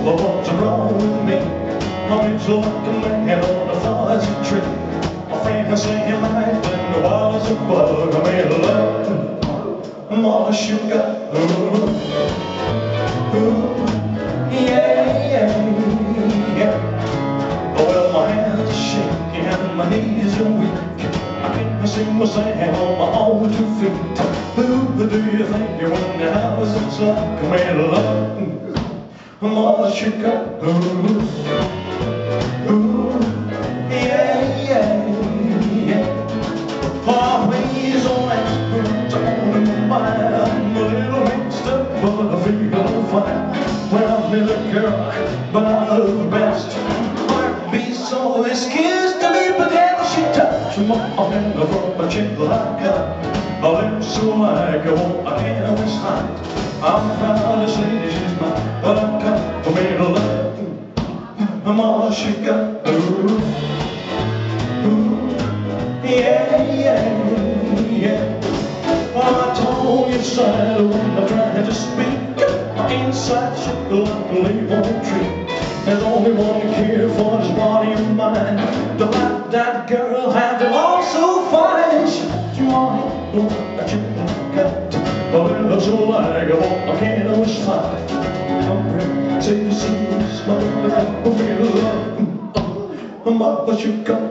But what's wrong with me? I'm so like a man on a fuzzy tree. My friend say you might, but the walls of bug. I made love, more sugar. Yeah, yeah, yeah. Well, my hands are shaking and my knees are weak. I can't sing my song on my own 2 feet. Who do you think you're when the house is like? I made love, more sugar. Yeah, yeah, yeah. Always on expert on my mind. I'm a little mixed up, but I feel on fire. Well, I'm a little girl, but I love the best. Heartbeat so excused to me, but then she touched my arm from a chick like her. My lips so like a woman, I can't always hide. I'm proud to say she's mine, but I come for me to love. I'm all she got. Ooh, yeah, yeah, yeah. Well, I told you so when I tried to speak. My inside shook like a leaf on a tree. There's only one to care for his body and mind. The black that girl had it all so fine. She wanted a chicken cut. But it looks so like a woman I can't always find. Come say you see me smoke like a real love. But you got